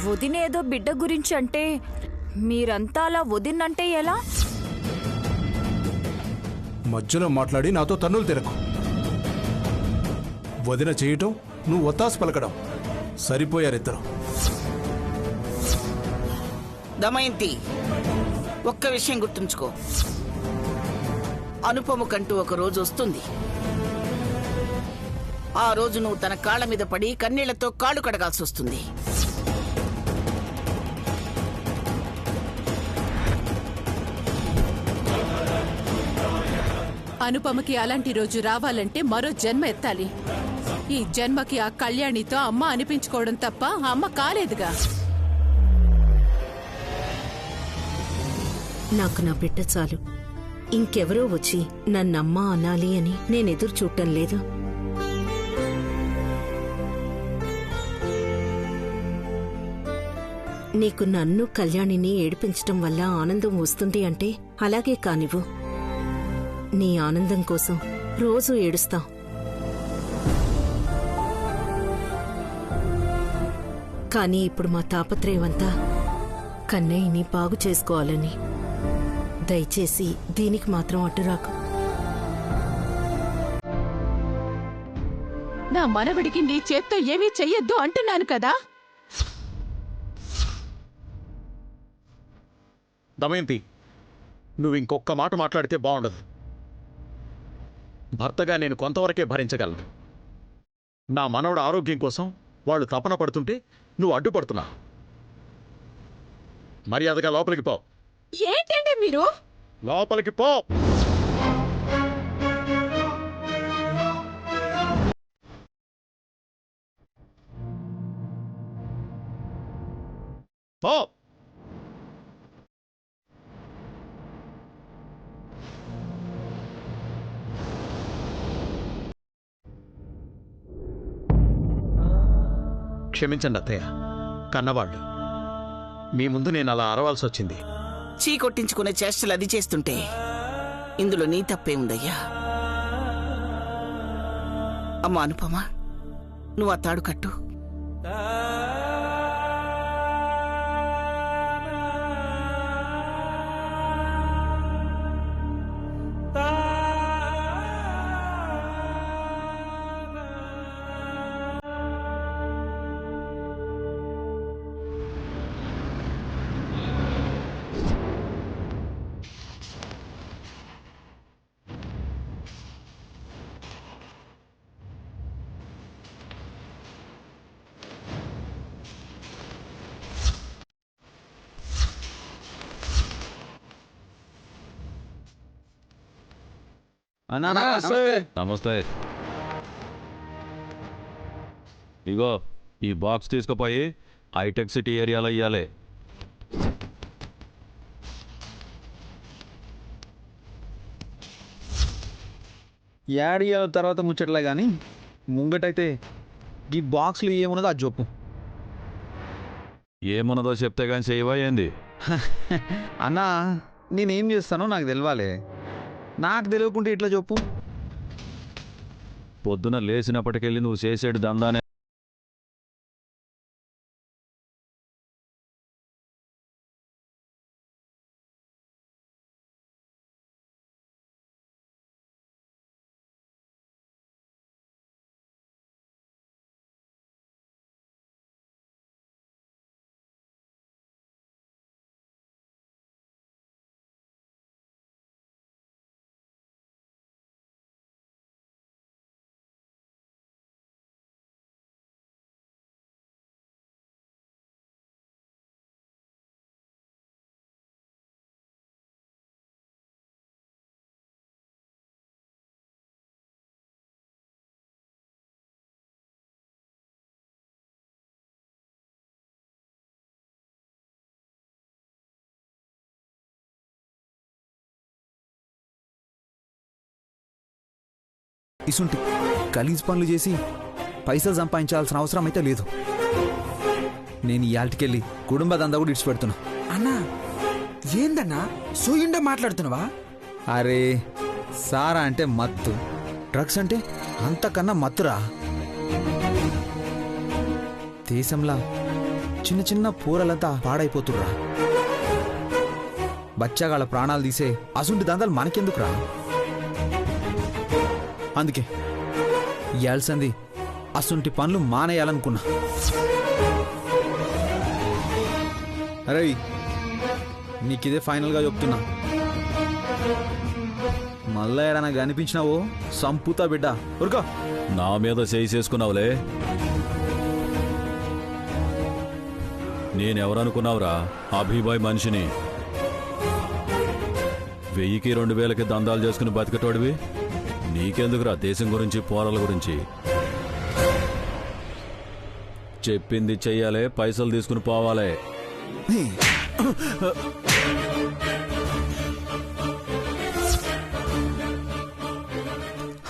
వదినేదో బిడ్డ గురించి అంటే మీరంతా అలా వదినంటే ఎలా? మధ్యలో మాట్లాడి నాతో తన్నులు తిరకు. వదిన చేయటం, నువ్వు ఒత్తాసు పలకడం సరిపోయారిద్దరు. దమయంతి, ఒక్క విషయం గుర్తుంచుకో. అనుపముకంటూ ఒక రోజు వస్తుంది. ఆ రోజు నువ్వు తన కాళ్ల మీద పడి కన్నీళ్లతో కాళ్ళు కడగాల్సి వస్తుంది. అనుపమకి అలాంటి రోజు రావాలంటే మరో జన్మ ఎత్తాలి. ఈ జన్మకి ఆ కళ్యాణితో అమ్మ అనిపించుకోవడం తప్ప అమ్మ కాలేదుగా. నాకు నా బిడ్డ చాలు. ఇంకెవరో వచ్చి నన్నమ్మా అనాలి అని నేనెదురు చూడటం లేదు. నీకు నన్ను కళ్యాణిని ఏడిపించటం వల్ల ఆనందం వస్తుంది అంటే అలాగే కానివ్వు. నీ ఆనందం కోసం రోజూ ఏడుస్తా. కానీ ఇప్పుడు మా తాపత్రయమంతా కన్నయ్యని బాగు చేసుకోవాలని. దయచేసి దీనికి మాత్రం అడ్డురాకు. నా మనవడికి నీ చేత్తో ఏమీ చెయ్యొద్దు అంటున్నాను కదా. దమయంతి, నువ్వు ఇంకొక మాట మాట్లాడితే బాగుండదు. భర్తగా నేను కొంతవరకే భరించగలను. నా మనవడు ఆరోగ్యం కోసం వాళ్ళు తపన పడుతుంటే నువ్వు అడ్డుపడుతున్నావు. మర్యాదగా లోపలికి పో. ఏంటండి మీరు? లోపలికి పో. పో. క్షమించండి అత్తయ్య, కన్నవాళ్ళు మీ ముందు నేను అలా అరవాల్సి వచ్చింది. చీ కొట్టించుకునే చేష్టలు అది చేస్తుంటే ఇందులో నీ తప్పే ఉందయ్యా. అమ్మా అనుపమ, నువ్వు ఆ తాడు కట్టు. నమస్తే. ఇగో ఈ బాక్స్ తీసుకుపోయి హైటెక్ సిటీ ఏరియాలో ఇయ్యాలి. యాడ్ ఇయ్యాల తర్వాత ముచ్చట్లే కానీ ముంగటైతే ఈ బాక్స్లు ఏమున్నదో అది చెప్పు. ఏమున్నదో చెప్తే కానీ చేయవా ఏంది? అన్నా, నేనేం చేస్తానో నాకు తెలవాలి. నాకు తెలియకుంటే ఇట్లా చెప్పు. పొద్దున లేచినప్పటికెళ్ళి నువ్వు చేసేడు దందానే. ఇసుంటి గలీజ్ పనులు చేసి పైసలు సంపాదించాల్సిన అవసరం అయితే లేదు. నేను ఈ ఆల్టికెళ్ళి కుటుంబ దందా కూడా ఇడిచిపెడుతున్నా. అన్నా, ఏందన్నా సూయిండా మాట్లాడుతున్నావా? అరే, సారా అంటే మత్తు, డ్రగ్స్ అంటే అంతకన్నా మత్తురా. దేశంలా చిన్న చిన్న పూరలంతా పాడైపోతుర్రా. బచ్చాగాళ్ళ ప్రాణాలు తీసే అసుంటి దందాలు మనకెందుకురా? అందుకే ఇయాల్సింది అసుంటి పనులు మానేయాలనుకున్నా. అరే నీకిదే ఫైనల్గా చెప్తున్నా. మళ్ళా ఏడనా కనిపించినావో సంపుతా బిడ్డ. ఉరుకో. నా మీద చేయి చేసుకున్నావులే. నేనెవరనుకున్నావురా? అభిబాయ్ మనిషిని. 1000కి 2000కి దందాలు చేసుకుని బతికటోడివి. నీకెందుకురా దేశం గురించి పోరాల గురించి? చెప్పింది చెయ్యాలే, పైసలు తీసుకుని పోవాలే.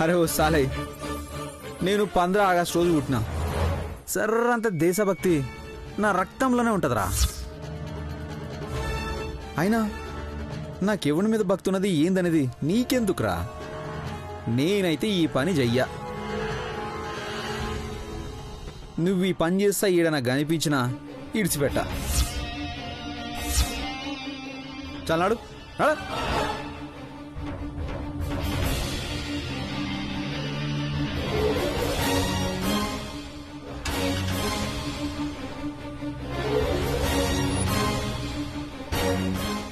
అరే ఓ సాలై, నేను 15 ఆగస్టు రోజు పుట్టినా. సర్రంత దేశభక్తి నా రక్తంలోనే ఉంటుందిరా. అయినా నాకెవడి మీద భక్తి ఉన్నది ఏందనేది నీకెందుకురా? నేనైతే ఈ పని చెయ్యా. నువ్వు ఈ పని చేస్తా ఈడ నాకు కనిపించినా ఇడిచిపెట్ట. చల్లాడు.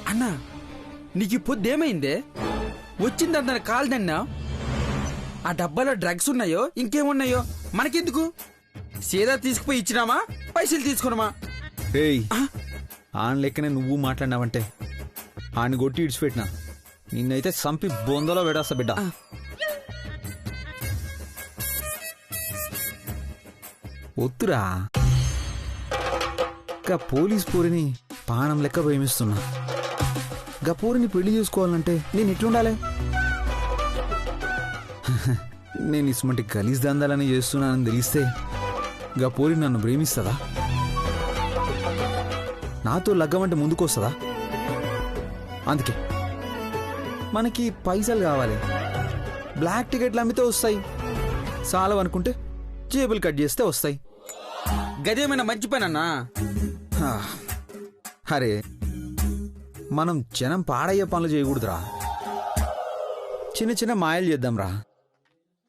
అన్నా నీకు ఈ పొద్దు ఏమైందే? వచ్చిందంత కాలదన్నా. ఆ డబ్బాలో డ్రగ్స్ ఉన్నాయో ఇంకేమున్నాయో మనకెందుకు? సీదా తీసుకుపోయి ఇచ్చినామా, పైసలు తీసుకున్నామా? ఏయ్, ఆన్ లెక్కనే నువ్వు మాట్లాడినావంటే ఆని కొట్టి ఇడిచిపెట్టినా నిన్నైతే సంపి బొందలో పెడేస్తా బిడ్డ. వద్దురా. గా పోలీస్ పూరిని పానం లెక్క ప్రేమిస్తున్నా. గా పూరిని పెళ్లి చేసుకోవాలంటే నేను ఎట్లుండాలి? నేను ఇసుమంటి గలీజ్ దందాలని చేస్తున్నానని తెలిస్తే గా పూరి నన్ను ప్రేమిస్తుందా? నాతో లగ్గమంటే ముందుకొస్తుందా? అందుకే మనకి పైసలు కావాలి. బ్లాక్ టికెట్లు అమ్మితే వస్తాయి, చాలవనుకుంటే జేబులు కట్ చేస్తే వస్తాయి. గదేమైనా మంచి పని అన్నా? అరే మనం జనం పాడయ్యే పనులు చేయకూడదురా. చిన్న చిన్న మాయలు చేద్దాంరా.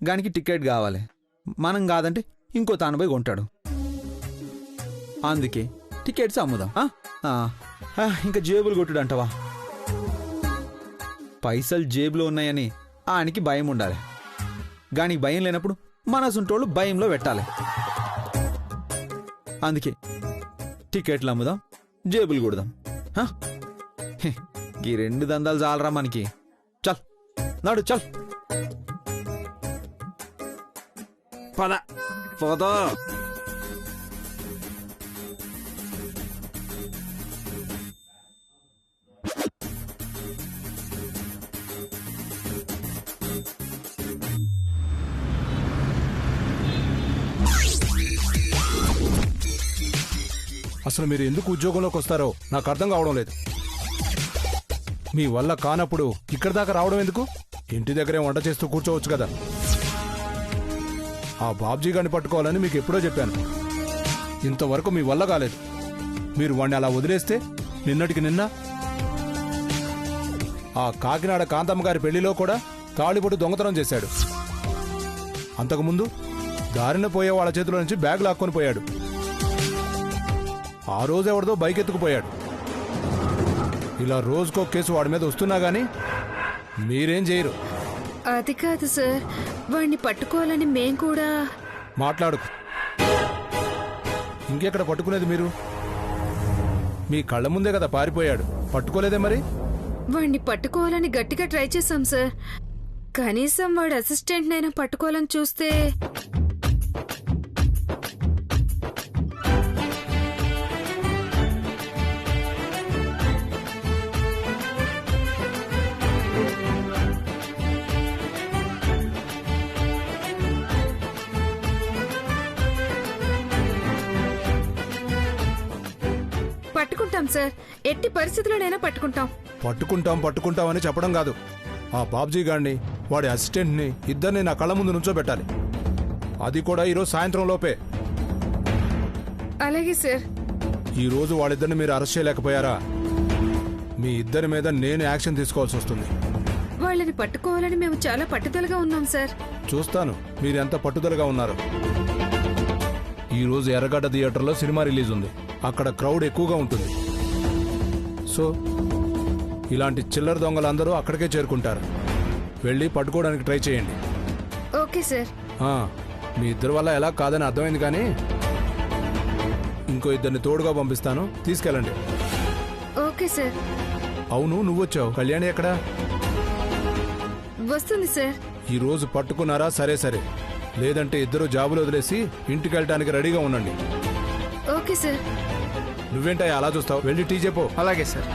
గానికి టికెట్ కావాలి, మనం కాదంటే ఇంకో తాను పోయి కొంటాడు. అందుకే టికెట్స్ అమ్ముదాం. ఇంకా జేబులు కొట్టుడు అంటావా? పైసలు జేబులో ఉన్నాయని ఆనికి భయం ఉండాలి. గానికి భయం లేనప్పుడు మనసుంటోళ్ళు భయంలో పెట్టాలి. అందుకే టికెట్లు అమ్ముదాం, జేబులు కొడదాం. ఈ 2 దందాలు చాలరా మనకి. చల్ నాడు చల్. పద పోదా. అసలు మీరు ఎందుకు ఉద్యోగంలోకి వస్తారో నాకు అర్థం కావడం లేదు. మీ వల్ల కానప్పుడు ఇక్కడి దాకా రావడం ఎందుకు? ఇంటి దగ్గరే వంట చేస్తూ కూర్చోవచ్చు కదా. ఆ బాబ్జీ గారిని పట్టుకోవాలని మీకు ఎప్పుడో చెప్పాను. ఇంతవరకు మీ వల్ల కాలేదు. మీరు వాణ్ణి అలా వదిలేస్తే నిన్నటికి నిన్న ఆ కాకినాడ కాంతమ్మ గారి పెళ్లిలో కూడా తాళిబొట్టు దొంగతనం చేశాడు. అంతకుముందు దారిన పోయే వాళ్ళ చేతిలో నుంచి బ్యాగ్ లాక్కొని పోయాడు. ఆ రోజు ఎవరిదో బైక్ ఎత్తుకుపోయాడు. ఇలా రోజుకో కేసు వాడి మీద వస్తున్నా గానీ మీరేం చేయరు. అది కాదు సార్, వాడిని పట్టుకోవాలని మేం కూడా. మాట్లాడుకు. ఇంకెక్కడ పట్టుకునేది మీరు? మీ కళ్ళ ముందే కదా పారిపోయాడు. పట్టుకోలేదే మరి? వాడిని పట్టుకోవాలని గట్టిగా ట్రై చేశాం సార్. కనీసం వాడి అసిస్టెంట్ నైనా పట్టుకోవాలని చూస్తే. పట్టుకుంటాం సార్, ఎట్టి పరిస్థితుల్లోనైనా పట్టుకుంటాం. పట్టుకుంటాం అని చెప్పడం కాదు. ఆ బాబ్జీ గారిని, వాడి అసిస్టెంట్ని ఇద్దరిని నా కళ్ళ ముందు నుంచోబెట్టాలి. అది కూడా ఈరోజు సాయంత్రం లోపే. అలాగే సార్. ఈ రోజు వాళ్ళిద్దరిని మీరు అరెస్ట్ చేయలేకపోయారా మీ ఇద్దరి మీద నేను యాక్షన్ తీసుకోవాల్సి వస్తుంది. వాళ్ళని పట్టుకోవాలని మేము చాలా పట్టుదలగా ఉన్నాం సార్. చూస్తాను మీరు ఎంత పట్టుదలగా ఉన్నారు. ఈ రోజు ఎర్రగడ్డ థియేటర్లో సినిమా రిలీజ్ ఉంది. అక్కడ క్రౌడ్ ఎక్కువగా ఉంటుంది. సో ఇలాంటి చిల్లర దొంగలందరూ అక్కడికే చేరుకుంటారు. వెళ్ళి పట్టుకోవడానికి ట్రై చేయండి. Okay sir. మీ ఇద్దరి వల్ల ఎలా కాదని అర్థమైంది, కానీ ఇంకో ఇద్దరిని తోడుగా పంపిస్తాను, తీసుకెళ్ళండి. Okay sir. అవును, నువ్వొచ్చావు. కళ్యాణి ఎక్కడా? వస్తుంది సార్. ఈ రోజు పట్టుకున్నారా? సరే సరే, లేదంటే ఇద్దరు జాబులు వదిలేసి ఇంటికి వెళ్ళటానికి రెడీగా ఉండండి. Okay sir. నువ్వేంటయ్యా అలా చూస్తావు? వెళ్ళి టీ చెప్పు. అలాగే సార్.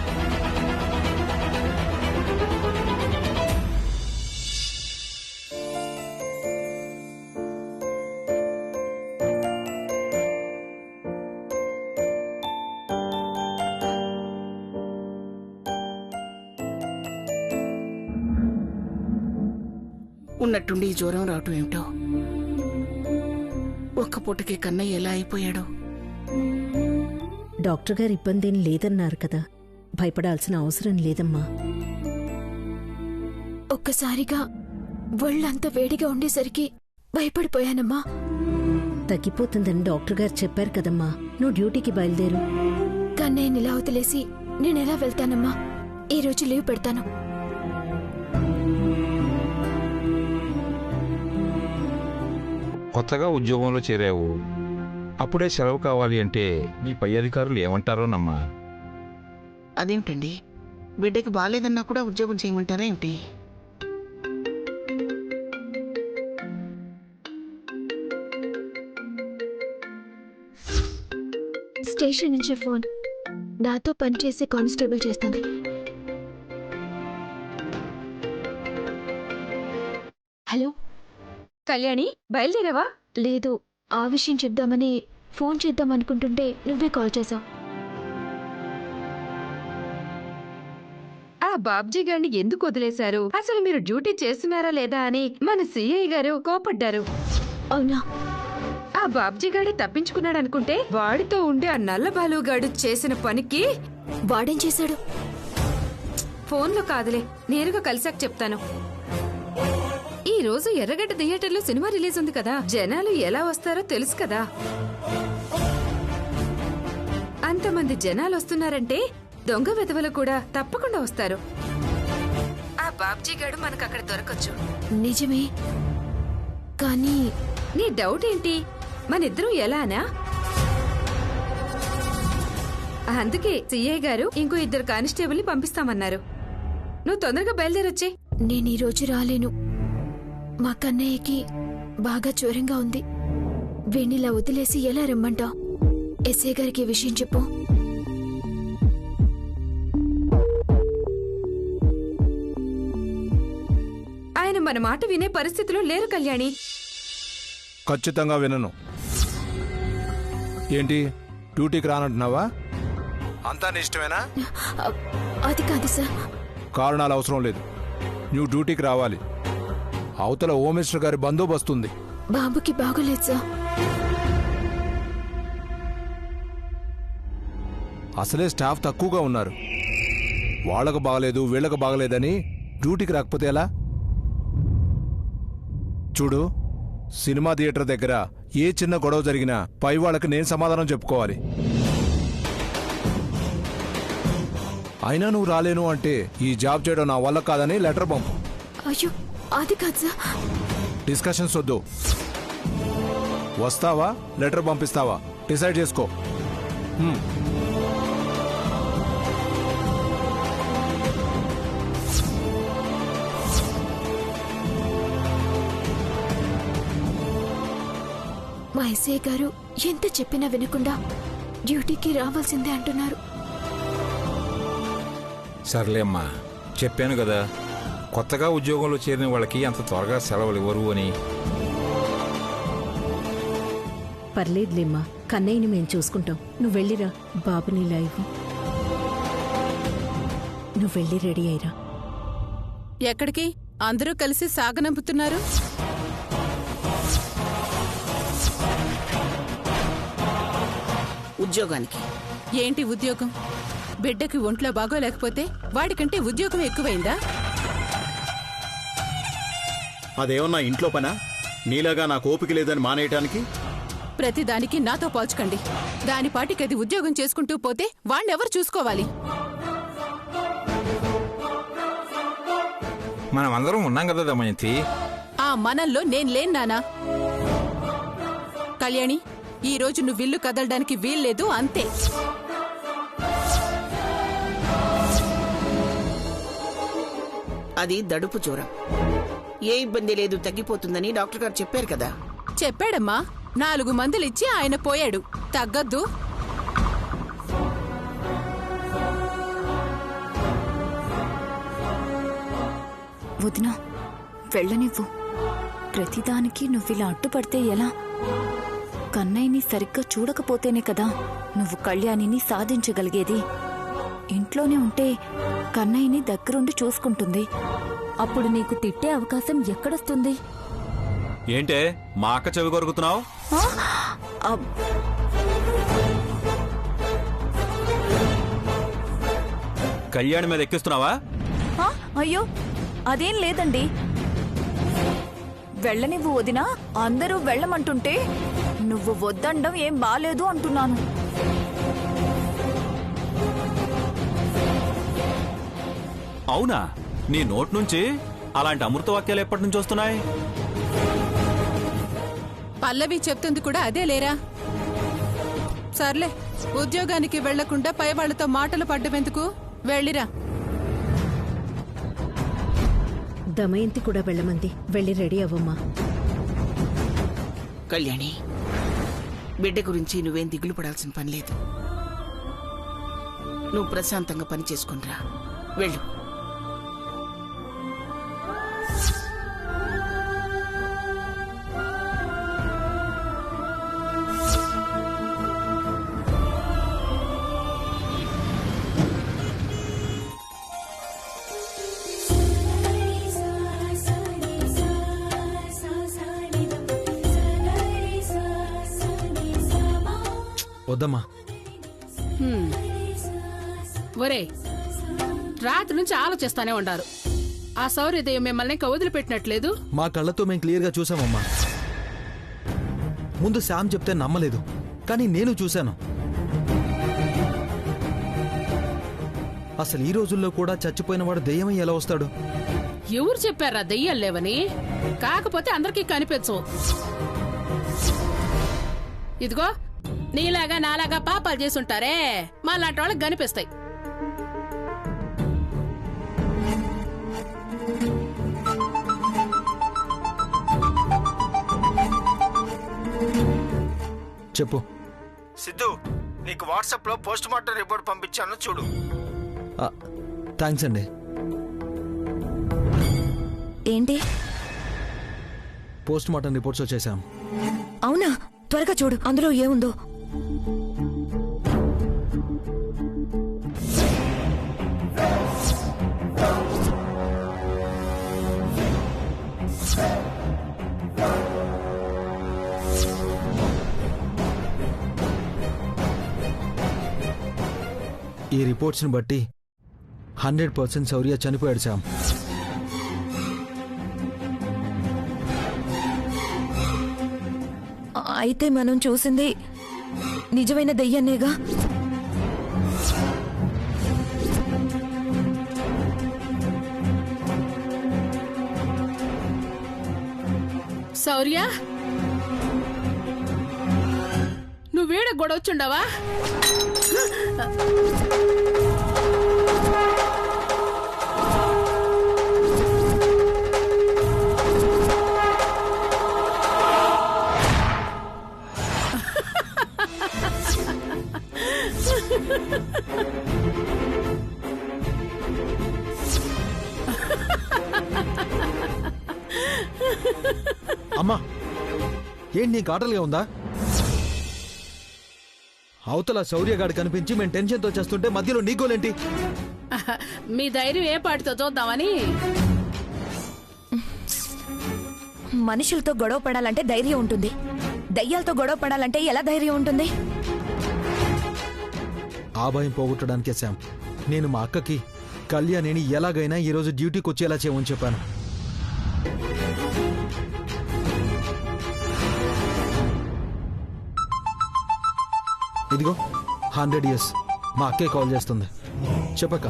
ఉన్నట్టుండి ఈ జ్వరం రావటం ఏమిటో. ఒక్క పూటకి కన్నయ్య ఎలా అయిపోయాడో. డాక్టర్ గారు ఇబ్బంది ఏం లేదన్నారు కదా, భయపడాల్సిన అవసరం లేదమ్మా. ఒక్కసారిగా ఒళ్ళంతా వేడిగా ఉండేసరికి భయపడిపోయానమ్మా. తగ్గిపోతుందని డాక్టర్ గారు చెప్పారు కదమ్మా. నువ్వు డ్యూటీకి బయలుదేరు. కన్నయ్యని ఇలా వదిలేసి నేనెలా వెళ్తానమ్మా? ఈ రోజు లీవ్ పెడతాను. కొత్తగా ఉద్యోగంలో చేరావు, అప్పుడే సెలవు కావాలి అంటే మీ పై అధికారులు ఏమంటారోనమ్మా? అదేమిటండి, బిడ్డకి బాగాలేదన్నా కూడా ఉద్యోగం చేయమంటారా ఏమిటి? స్టేషన్ నుంచి ఫోన్. నాతో పనిచేసే కానిస్టేబుల్ చేస్తుంది. హలో కళ్యాణి, బయలుదేరావా? లేదు, ఆ విషయం చెప్దామని ఫోన్ చేద్దాం అనుకుంటుంటే నువ్వే కాల్ చేసావు. ఆ బాబ్జీ గారిని ఎందుకు వదిలేశారు? అసలు మీరు డ్యూటీ చేస్తున్నారా లేదా అని మన సిఐ గారు కోపడ్డారు. అవునా? ఆ బాబ్జీ గారి తప్పించుకున్నాడు అనుకుంటే వాడితో ఉండే ఆ నల్ల బాలుగాడు చేసిన పనికి వాడేం చేశాడు? ఫోన్లో కాదులే, నేరుగా కలిసాక చెప్తాను. ఈ రోజు ఎర్రగడ్డ థియేటర్లో సినిమా రిలీజ్ ఉంది కదా, జనాలు ఎలా వస్తారో తెలుసు కదా. అంతమంది జనాలు వస్తున్నారంటే దొంగ వెధవలు కూడా తప్పకుండా వస్తారు. ఆ బాబ్జీ గాడు మనకు అక్కడ దొరకొచ్చు. నిజమే, కానీ నీ డౌట్ ఏంటి? మనిద్దరం ఎలానా? అందుకే సిఐ గారు ఇంకో ఇద్దరు కానిస్టేబుల్ ని పంపిస్తామన్నారు. నువ్వు తొందరగా బయలుదేరొచ్చే. నేను ఈ రోజు రాలేను. మా కన్నయ్యకి బాగా జ్వరంగా ఉంది. వీణ్ణిలా వదిలేసి ఎలా రమ్మంటావు? ఎస్ఐ గారికి ఈ విషయం చెప్పు. ఆయన మన మాట వినే పరిస్థితిలో లేరు కళ్యాణి. ఖచ్చితంగా వినను. ఏంటి, డ్యూటీకి రానంటున్నావా? అంతా నీ ఇష్టమేనా? అది కాదు సార్. కారణాలు అవసరం లేదు, నువ్వు డ్యూటీకి రావాలి. అవతల హోమ్ మినిస్టర్ గారి బందోబస్తు ఉంది. బాబుకి బాగోలేదు సార్. అసలే స్టాఫ్ తక్కువగా ఉన్నారు. వాళ్ళకు బాగలేదు వీళ్ళకు బాగలేదని డ్యూటీకి రాకపోతే ఎలా? చూడు, సినిమా థియేటర్ దగ్గర ఏ చిన్న గొడవ జరిగినా పై వాళ్ళకి నేను సమాధానం చెప్పుకోవాలి. అయినా నువ్వు రాలేను అంటే ఈ జాబ్ చేయడం నా వల్ల కాదని లెటర్ పంపు. అయ్యో, అది కాదు సార్. డిస్కషన్స్ వద్దు. వస్తావా లెటర్ పంపిస్తావా డిసైడ్ చేసుకో. మా ఎస్ఐ గారు ఎంత చెప్పినా వినకుండా డ్యూటీకి రావాల్సిందే అంటున్నారు. సర్లే అమ్మా, చెప్పాను కదా కొత్తగా ఉద్యోగంలో చేరిన వాళ్ళకి అంత త్వరగా సెలవులు ఇవ్వరు అని. పర్లేదులేమ్మా, కన్నయ్యని మేము చూసుకుంటాం. నువ్వు వెళ్ళిరా. బాబుని లైవ్ నువ్వు వెళ్ళి రెడీ అయ్యిరా. ఎక్కడికి? అందరూ కలిసి సాగనంపుతున్నారు. ఉద్యోగానికి. ఏంటి ఉద్యోగం? బిడ్డకి ఒంట్లో బాగోలేకపోతే వాడికంటే ఉద్యోగం ఎక్కువైందా? అదేమన్నా ఇంట్లో పనా? నీలాగా నాకు ఓపిక లేదని మానేయటానికి? ప్రతిదానికి నాతో పోల్చకండి. దాని పాటికి అది ఉద్యోగం చేసుకుంటూ పోతే వాణ్ణెవరు చూసుకోవాలి? మనం అందరం ఉన్నాం కదా దమయంతి. ఆ మనల్లో నేను లేను నానా. కళ్యాణి, ఈ రోజు నువ్వు ఇల్లు కదలడానికి వీల్లేదు, అంతే. అది దడుపు జ్వరం. ఏ ఇబ్బంది లేదు, తగ్గిపోతుందని డాక్టర్ గారు చెప్పారు కదా. చెప్పాడమ్మా. 4 మందులు ఇచ్చి ఆయన పోయాడు. తగ్గద్దు. వదినా, వెళ్ళనివ్వు. ప్రతిదానికి నువ్విలా అడ్డుపడితే ఎలా? కన్నయ్యని సరిగ్గా చూడకపోతేనే కదా నువ్వు కళ్యాణిని సాధించగలిగేది. ఇంట్లోనే ఉంటే కన్నయ్యని దగ్గరుండి చూసుకుంటుంది. అప్పుడు నీకు తిట్టే అవకాశం ఎక్కడొస్తుంది? ఏంటే మా అక్క చెవి కొరుకుతున్నావు? కళ్యాణి మీద ఎక్కిస్తున్నావా? అయ్యో, అదేం లేదండి. వెళ్ళనివ్వు వదినా. అందరూ వెళ్ళమంటుంటే నువ్వు వద్దండం ఏం బాలేదు అంటున్నాను. అవునా? నీ నోట్ నుంచి అలాంటి అమృత వాక్యాలు ఎప్పటి నుంచి వస్తున్నాయి? పల్లవి చెప్తుంది కూడా అదే లేరా? సర్లే, ఉద్యోగానికి వెళ్లకుండా పై వాళ్లతో మాటలు పడ్డమెందుకు? వెళ్ళిరా. దమయంతి కూడా వెళ్ళమంది. వెళ్ళి రెడీ అవ్వమ్మా. కళ్యాణి, బిడ్డ గురించి నువ్వేం దిగులు పడాల్సిన పని లేదు. నువ్వు ప్రశాంతంగా పని చేసుకునిరా. వెళ్ళు. వద్దమ్మా. ఒరే, రాత్రి నుంచి ఆలోచిస్తానే ఉండారు. ఆ సౌర్యోదయం మిమ్మల్ని ఇంకా వదిలిపెట్టినట్లేదు. మా కళ్ళతో మేము క్లియర్గా చూసామమ్మా. ముందు శామ్ చెప్తే నమ్మలేదు, కానీ నేను చూశాను. అసలు ఈ రోజుల్లో కూడా చచ్చిపోయిన వాడు దెయ్యమై ఎలా వస్తాడు? ఎవరు చెప్పారా దెయ్యాలు లేవని? కాకపోతే అందరికీ కనిపించవు. ఇదిగో, నీలాగా నాలాగా పాపాలు చేసుంటారే, మాలాంటి వాళ్ళకి కనిపిస్తాయి. చెప్పు. సిద్ధు, నీకు వాట్సాప్ లో పోస్ట్ మార్టం రిపోర్ట్ పంపించాను, చూడు. థ్యాంక్స్ అండి. ఏంటి? పోస్ట్ మార్టం రిపోర్ట్స్ వచ్చేసాం. అవునా? త్వరగా చూడు, అందులో ఏముందో. ఈ రిపోర్ట్స్ని బట్టి 100% శౌర్య చనిపోయాడు శామ్. అయితే మనం చూసింది నిజమైన దెయ్యాన్నేగా? శౌర్య, నువ్వేడ గొడవచ్చుండవా? అమ్మా, ఏంటి నీకు ఆటలుగా ఉందా? అవతల శౌర్యగాడు కనిపించి మేము టెన్షన్తో చేస్తుంటే మధ్యలో నీ గోలేంటి? మీ ధైర్యం ఏ పాటితో చూద్దామని. మనుషులతో గొడవ పడాలంటే ధైర్యం ఉంటుంది, దయ్యాలతో గొడవ పడాలంటే ఎలా ధైర్యం ఉంటుంది? ఆ భయం పోగొట్టడానికే శామ్ నేను మా అక్కకి కళ్యాణిని ఎలాగైనా ఈరోజు డ్యూటీకి వచ్చేలా చేయమని చెప్పాను. ఇదిగో 100 years మా అక్కే కాల్ చేస్తుంది. చెప్పక్క.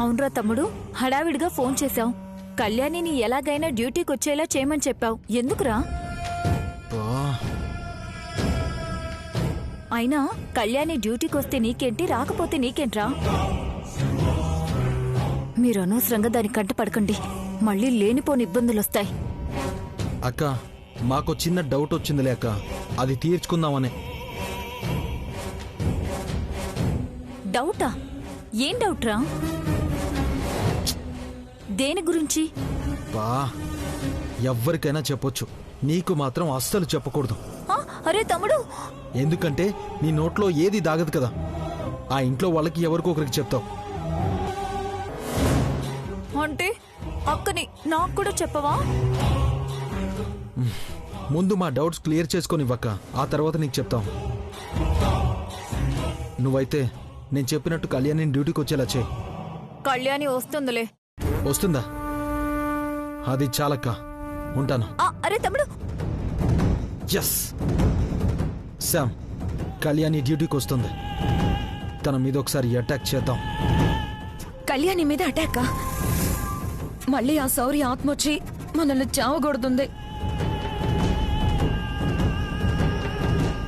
అవునరా తమ్ముడు, హడావిడిగా ఫోన్ చేశావు. కళ్యాణిని ఎలాగైనా డ్యూటీకి వచ్చేలా చేయమని చెప్పావు. ఎందుకురా? అయినా కళ్యాణి డ్యూటీకి వస్తే నీకేంటి, రాకపోతే నీకేంట్రా? మీరు అనవసరంగా దాని కంట పడకండి, మళ్ళీ లేనిపోని ఇబ్బందులొస్తాయి. అక్క మాకు చిన్న డౌట్ వచ్చిందిలే అక్క, అది తీర్చుకుందామనే. డౌటా? ఏం డౌట్ రా? దేని గురించి? బా ఎవ్వరికైనా చెప్పొచ్చు, నీకు మాత్రం అస్సలు చెప్పకూడదు. అరే తమ్ముడు, ఎందుకంటే నీ నోట్లో ఏది దాగదు కదా. ఆ ఇంట్లో వాళ్ళకి ఎవరికొకరికి చెప్తావు. అంటే అక్కని నాకు కూడా చెప్పవా? ముందు మా డౌట్స్ క్లియర్ చేసుకొని ఇవ్వక్క, ఆ తర్వాత నీకు చెప్తాం. నువ్వైతే నేను చెప్పినట్టు కళ్యాణిని డ్యూటీకి వచ్చేలా చేయి. కళ్యాణి వస్తుందిలే. వస్తుందా? అది చాలక్క, ఉంటాను. అరే తమ్ముడు. ఎస్ శామ్, కళ్యాణి డ్యూటీకి వస్తుంది. తన మీద ఒకసారి అటాక్ చేద్దాం. కళ్యాణి మీద అటాకా? మళ్ళీ ఆ సౌరి ఆత్మొచ్చి మనల్ని చావగొడుతుంది.